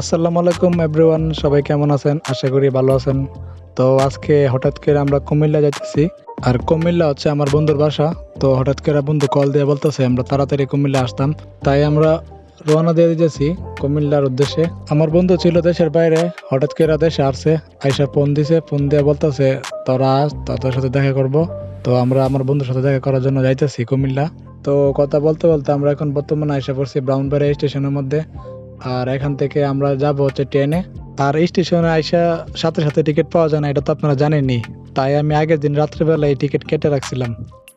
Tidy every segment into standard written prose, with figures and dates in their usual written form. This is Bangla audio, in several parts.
আসসালামু আলাইকুম এভরিওয়ান, সবাই কেমন আছেন? আশা করি ভালো আছেন। তো আজকে হঠাৎ করে আমরা কুমিল্লা যাইতেছি। আর কুমিল্লা হচ্ছে আমার বন্ধুর বাসা। তো হঠাৎ করে বন্ধু কল দিয়ে বলতেছে আমরা তাড়াতাড়ি কুমিল্লা আসতাম। তাই আমরা রওনা দিয়ে দিয়েছি কুমিল্লার উদ্দেশ্যে। আমার বন্ধু ছিল দেশের বাইরে, হঠাৎ করে দেশে আসছে। আইসা ফোন দিছে, ফোন দিয়ে বলতেছে তোরা আস, তোদের সাথে দেখা করব। তো আমরা আমার বন্ধুর সাথে দেখা করার জন্য যাইতেছি কুমিল্লা। তো কথা বলতে বলতে আমরা এখন বর্তমানে আইসা পড়ছি ব্রাউনবাড়িয়া স্টেশনের মধ্যে। আর এখান থেকে আমরা যাব হচ্ছে ট্রেনে। আর স্টেশনে আইসা সাথে সাথে টিকিট পাওয়া যায় না, এটা তো আপনারা জানেনই। তাই আমি আগের দিন রাত্রেবেলা এই টিকিট কেটে রাখছিলাম।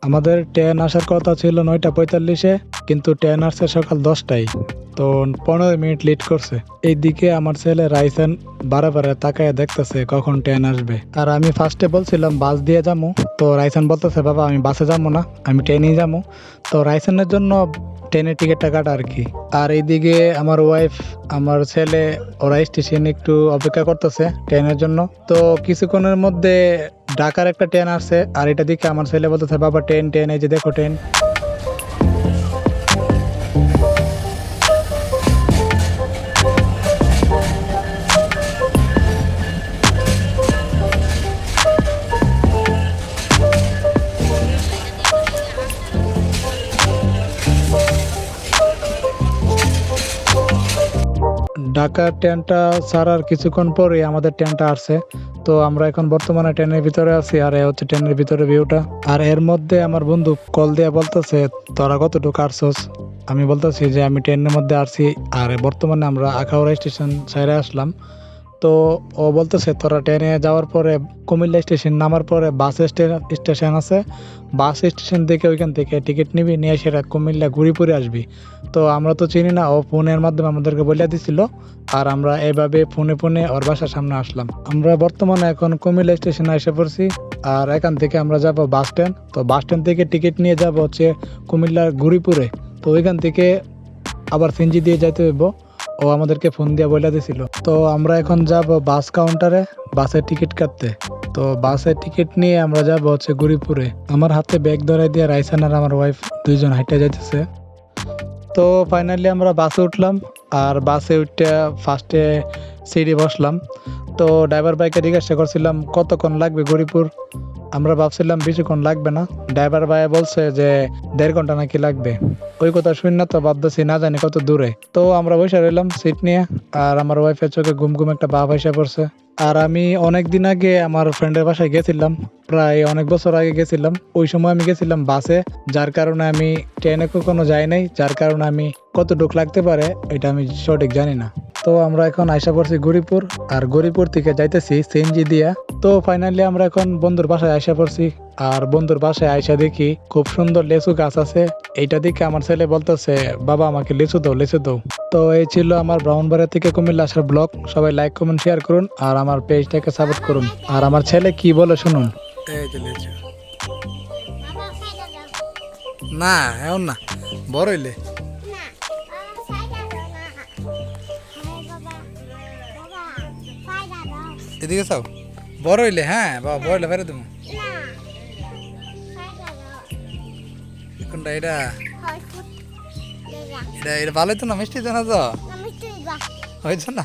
আমাদের ট্রেন আসার কথা ছিল 9:45-এ, কিন্তু ট্রেন আসছে সকাল 10টায়। তো 15 মিনিট লেট করছে। এইদিকে আমার ছেলে রাইসান বারে তাকায় দেখতেছে কখন ট্রেন আসবে। আর আমি ফার্স্টে বলছিলাম বাস দিয়ে যাবো, তো রাইসান বলতেছে বাবা আমি বাসে যাবো না, আমি ট্রেনেই যাবো। তো রাইসানের জন্য ট্রেনের টিকিটটা কাটা আর কি। আর এইদিকে আমার ওয়াইফ, আমার ছেলে, ওরা স্টেশনে একটু অপেক্ষা করতেছে ট্রেনের জন্য। তো কিছুক্ষণের মধ্যে ঢাকার একটা ট্রেন আসছে। আর এটা দেখে আমার ছেলে বলতেছে বাবা ট্রেন ট্রেন, এই যে দেখো ট্রেন। ঢাকার ট্রেনটা ছাড়ার কিছুক্ষণ পরে আমাদের ট্রেনটা আসছে। তো আমরা এখন বর্তমানে ট্রেনের ভিতরে আছি। আর এ হচ্ছে ট্রেনের ভিতরে ভিউটা। আর এর মধ্যে আমার বন্ধু কল দিয়ে বলতেছে তোরা কতটুকু আসছস। আমি বলতেছি যে আমি ট্রেনের মধ্যে আসছি। আর বর্তমানে আমরা আখাউড়া স্টেশন ছেড়ে আসলাম। তো ও বলতেছে তোরা ট্রেনে যাওয়ার পরে কুমিল্লা স্টেশন নামার পরে বাস স্টেশন আছে, বাস স্টেশন থেকে ওইখান থেকে টিকিট নিবি, নিয়ে সেটা কুমিল্লা ঘুরিপুরে আসবি। তো আমরা তো চিনি না, ও ফোনের মাধ্যমে আমাদেরকে বলে দিছিল। আর আমরা এভাবে ফোনে ওর বাসার সামনে আসলাম। আমরা বর্তমানে এখন কুমিল্লা স্টেশনে এসে পড়ছি। আর এখান থেকে আমরা যাব বাস স্ট্যান্ড। তো বাস স্ট্যান্ড থেকে টিকিট নিয়ে যাব হচ্ছে কুমিল্লার ঘুরিপুরে। তো ওইখান থেকে আবার সিএনজি দিয়ে যাইতে হইব। ও আমাদেরকে ফোন দিয়ে বলে দিছিল। তো আমরা এখন যাব বাস কাউন্টারে বাসের টিকিট কাটতে। তো বাসের টিকিট নিয়ে আমরা যাব হচ্ছে গরিপুরে। আমার হাতে ব্যাগ ধরাই দিয়ে রাইসান আর আমার ওয়াইফ দুইজন হাইটে যাইতেছে। তো ফাইনালি আমরা বাসে উঠলাম। আর বাসে উঠে ফার্স্টে সিটে বসলাম। তো ড্রাইভার ভাইকে জিজ্ঞাসা করছিলাম কতক্ষণ লাগবে গরিপুর। আমরা ভাবছিলাম বেশিক্ষণ লাগবে না। ড্রাইভার ভাই বলছে যে 1.5 ঘন্টা নাকি লাগবে। ওই কথা শুনে তো ভাবতেছি না জানি কত দূরে। তো আমরা বসে রইলাম সিট নিয়ে। আর আমার ওয়াইফের চোখে ঘুম ঘুম একটা ভাব এসে পড়ছে। আর আমি অনেক দিন আগে আমার ফ্রেন্ডের বাসায় গেছিলাম, প্রায় অনেক বছর আগে গেছিলাম। ওই সময় আমি গেছিলাম বাসে, যার কারণে আমি ট্রেনে কখনো যাই নাই। যার কারণে আমি কতটুক লাগতে পারে এটা আমি সঠিক জানি না। তো আমরা এখন আইসা পড়ছি গরিপুর। আর গরিপুর থেকে যাইতেছি সিএনজি দিয়া। তো ফাইনালি আমরা এখন বন্ধুর বাসায় আইসা পড়ছি। আর বন্ধুর বাসায় আইসা দেখি খুব সুন্দর লেচু গাছ আছে। এইটা দেখে আমার ছেলে বলতেছে বাবা আমাকে লিচু দাও লিচু দাও। তো এই ছিল আমার ব্রাউনবাড়িয়া থেকে কুমিল্লা আসার ব্লগ। সবাই লাইক কমেন্ট শেয়ার করুন আর আমার পেজটাকে সাপোর্ট করুন। আর আমার ছেলে কি বলে শুনুন। এই যে লিচু না এমন না, বড় হইলে এদিকে চাও, বড় হইলে হ্যাঁ বাবা, বড় হইলে ফেরে দেবো। কোনটা এটা? এটা এটা ভালোই তো না, মিষ্টি তো না তো, হয়েছে না।